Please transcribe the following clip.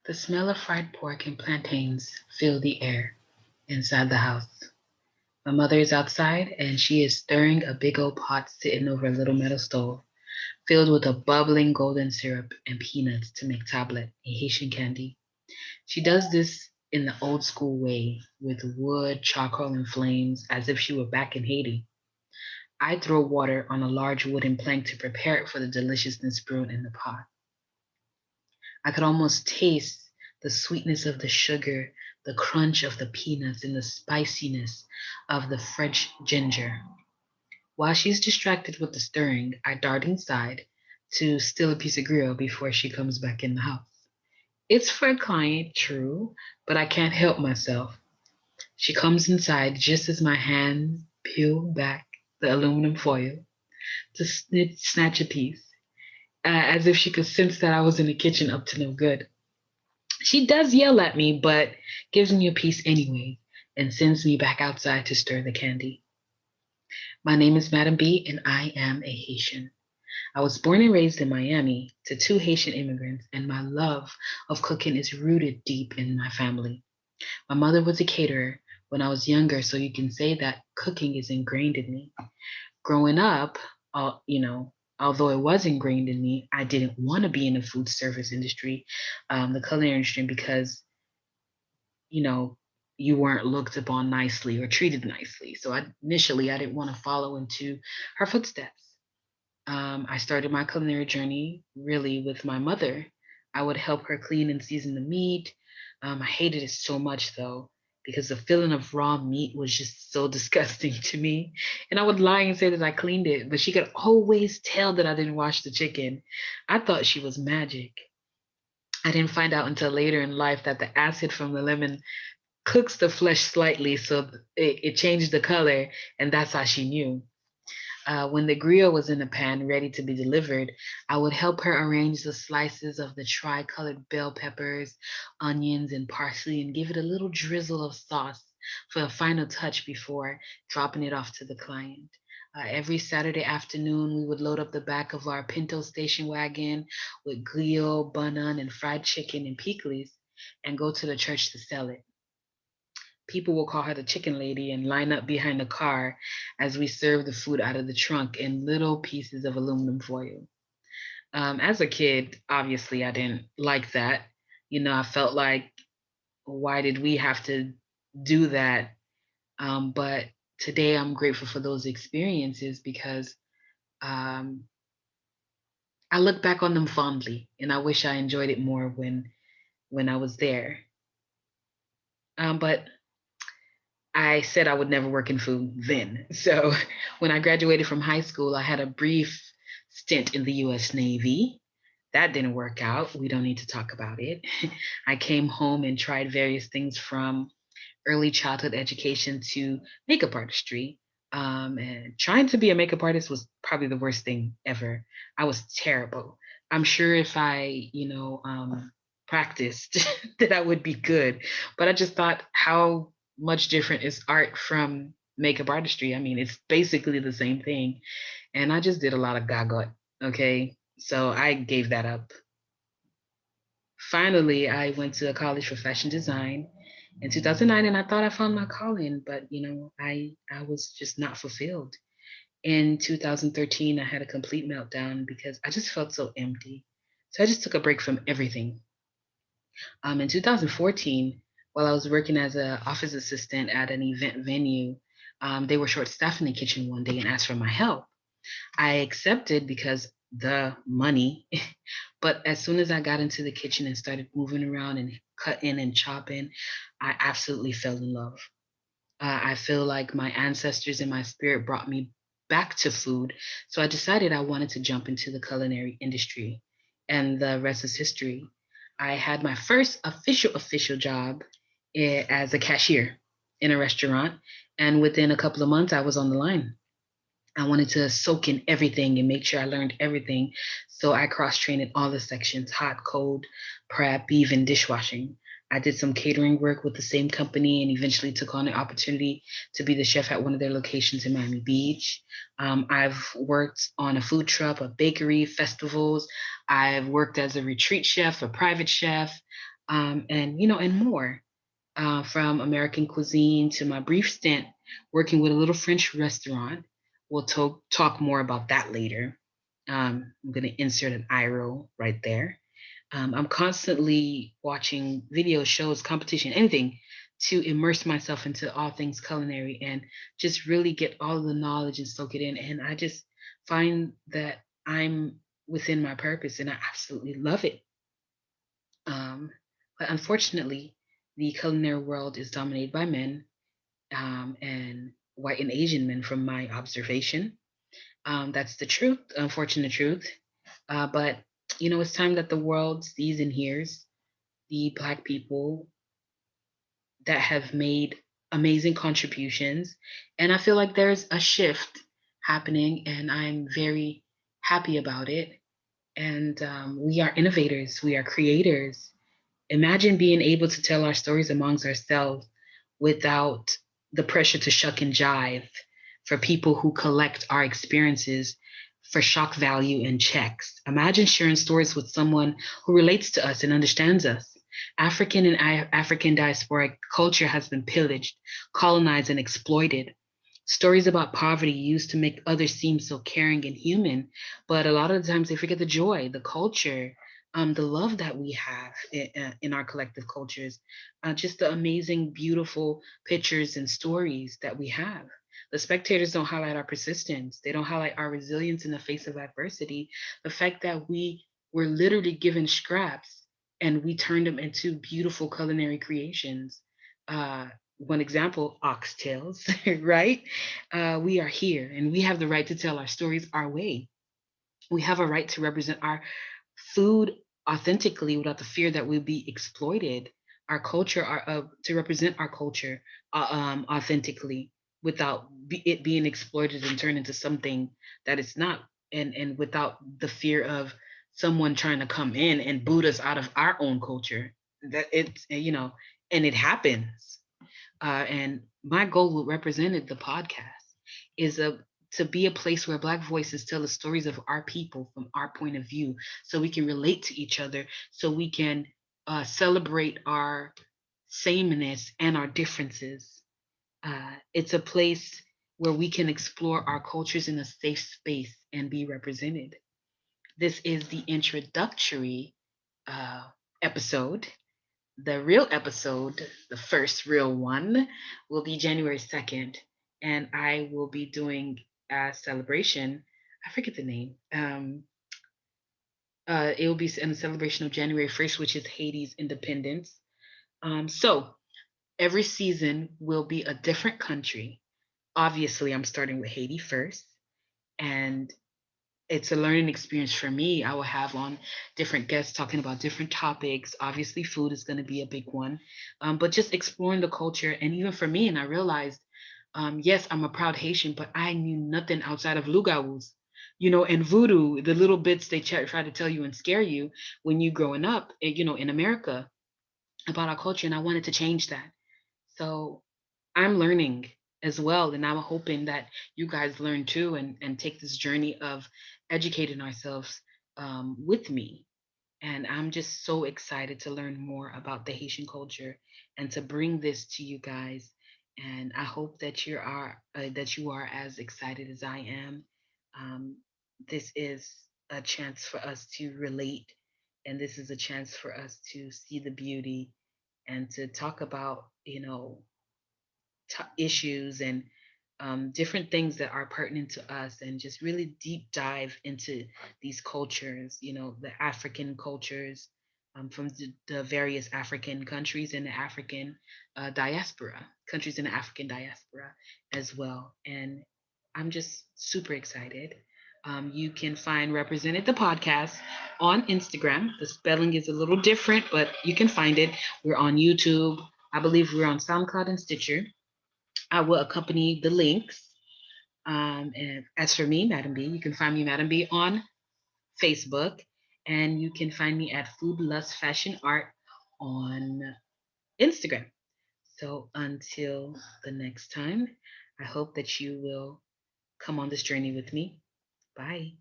The smell of fried pork and plantains filled the air inside the house. My mother is outside and she is stirring a big old pot sitting over a little metal stove filled with a bubbling golden syrup and peanuts to make tablet, a Haitian candy. She does this in the old school way with wood, charcoal, and flames as if she were back in Haiti. I throw water on a large wooden plank to prepare it for the deliciousness brewing in the pot. I could almost taste the sweetness of the sugar, the crunch of the peanuts, and the spiciness of the French ginger. While she's distracted with the stirring, I dart inside to steal a piece of grill before she comes back in the house. It's for a client, true, but I can't help myself. She comes inside just as my hands peel back the aluminum foil to snatch a piece, as if she could sense that I was in the kitchen up to no good. She does yell at me, but gives me a piece anyway and sends me back outside to stir the candy. My name is Madam B, and I am a Haitian. I was born and raised in Miami to two Haitian immigrants, and my love of cooking is rooted deep in my family. My mother was a caterer when I was younger, so you can say that cooking is ingrained in me. Growing up, although it was ingrained in me, I didn't want to be in the food service industry, the culinary industry, because you know, you weren't looked upon nicely or treated nicely. So initially, I didn't want to follow into her footsteps. I started my culinary journey really with my mother. I would help her clean and season the meat. I hated it so much though, because the feeling of raw meat was just so disgusting to me. And I would lie and say that I cleaned it, but she could always tell that I didn't wash the chicken. I thought she was magic. I didn't find out until later in life that the acid from the lemon cooks the flesh slightly so it changed the color, and that's how she knew. When the grill was in the pan ready to be delivered, I would help her arrange the slices of the tri-colored bell peppers, onions, and parsley and give it a little drizzle of sauce for a final touch before dropping it off to the client. Every Saturday afternoon, we would load up the back of our Pinto station wagon with griot, bun-on, and fried chicken and pickles and go to the church to sell it. People will call her the chicken lady and line up behind the car as we serve the food out of the trunk in little pieces of aluminum foil. As a kid, obviously, I didn't like that. I felt like, why did we have to do that? But today, I'm grateful for those experiences because um, I look back on them fondly, and I wish I enjoyed it more when I was there. But I said I would never work in food then. So when I graduated from high school, I had a brief stint in the US Navy. That didn't work out. We don't need to talk about it. I came home and tried various things from early childhood education to makeup artistry. And trying to be a makeup artist was probably the worst thing ever. I was terrible. I'm sure if I, practiced, that I would be good. But I just thought, how much different is art from makeup artistry? I mean, it's basically the same thing. And I just did a lot of gaga. Okay. So I gave that up. Finally, I went to a college for fashion design in 2009, and I thought I found my calling, but I was just not fulfilled. In 2013, I had a complete meltdown because I just felt so empty. So I just took a break from everything. In 2014, while I was working as an office assistant at an event venue, they were short staffed in the kitchen one day and asked for my help. I accepted because the money. But as soon as I got into the kitchen and started moving around and cutting and chopping, I absolutely fell in love. I feel like my ancestors and my spirit brought me back to food. So I decided I wanted to jump into the culinary industry. And the rest is history. I had my first official job as a cashier in a restaurant. And within a couple of months, I was on the line. I wanted to soak in everything and make sure I learned everything. So I cross trained in all the sections: hot, cold, prep, even dishwashing. I did some catering work with the same company and eventually took on the opportunity to be the chef at one of their locations in Miami Beach. I've worked on a food truck, a bakery, festivals. I've worked as a retreat chef, a private chef. and and more. From American cuisine to my brief stint working with a little French restaurant. We'll talk more about that later. I'm going to insert an eye roll right there. I'm constantly watching videos, shows, competition, anything to immerse myself into all things culinary and just really get all of the knowledge and soak it in. And I just find that I'm within my purpose and I absolutely love it. Um, but unfortunately, the culinary world is dominated by men and white and Asian men, from my observation. That's the truth, unfortunate truth. But it's time that the world sees and hears the Black people that have made amazing contributions, and I feel like there's a shift happening, and I'm very happy about it. And we are innovators, we are creators. Imagine being able to tell our stories amongst ourselves without the pressure to shuck and jive for people who collect our experiences for shock value and checks. Imagine sharing stories with someone who relates to us and understands us. African and African diasporic culture has been pillaged, colonized, and exploited. Stories about poverty used to make others seem so caring and human, but a lot of the times they forget the joy, the culture, the love that we have in our collective cultures, just the amazing, beautiful pictures and stories that we have. The spectators don't highlight our persistence. They don't highlight our resilience in the face of adversity. The fact that we were literally given scraps and we turned them into beautiful culinary creations. Uh, One example, oxtails, right? We are here and we have the right to tell our stories our way. We have a right to represent our food authentically without the fear that we'll be exploited. Our culture, to represent our culture authentically without it being exploited and turned into something that it's not, and without the fear of someone trying to come in and boot us out of our own culture. That it's and it happens. And my goal with Represented, the podcast, is to be a place where Black voices tell the stories of our people from our point of view, so we can relate to each other, so we can celebrate our sameness and our differences. It's a place where we can explore our cultures in a safe space and be represented. This is the introductory episode. The real episode, the first real one, will be January 2nd, and I will be doing a celebration. I forget the name. It will be in celebration of January 1st, which is Haiti's independence. So every season will be a different country. Obviously, I'm starting with Haiti first, and it's a learning experience for me. I will have on different guests talking about different topics. Obviously, food is going to be a big one, but just exploring the culture. And even for me, and I realized, yes, I'm a proud Haitian, but I knew nothing outside of Lugaus, and voodoo, the little bits they try to tell you and scare you when you growing up, in America about our culture. And I wanted to change that. So I'm learning as well. And I'm hoping that you guys learn too, and take this journey of educating ourselves with me. And I'm just so excited to learn more about the Haitian culture and to bring this to you guys. And I hope that you are as excited as I am. Um, this is a chance for us to relate, and this is a chance for us to see the beauty and to talk about issues and different things that are pertinent to us, and just really deep dive into these cultures, the African cultures, from the various African countries and the African diaspora, countries in the African diaspora as well. And I'm just super excited. You can find Represented the podcast on Instagram. The spelling is a little different, but you can find it. We're on YouTube. I believe we're on SoundCloud and Stitcher. I will accompany the links. And as for me, Madam B, you can find me, Madam B, on Facebook, and you can find me at Food Lust Fashion Art on Instagram. So until the next time, I hope that you will come on this journey with me. Bye.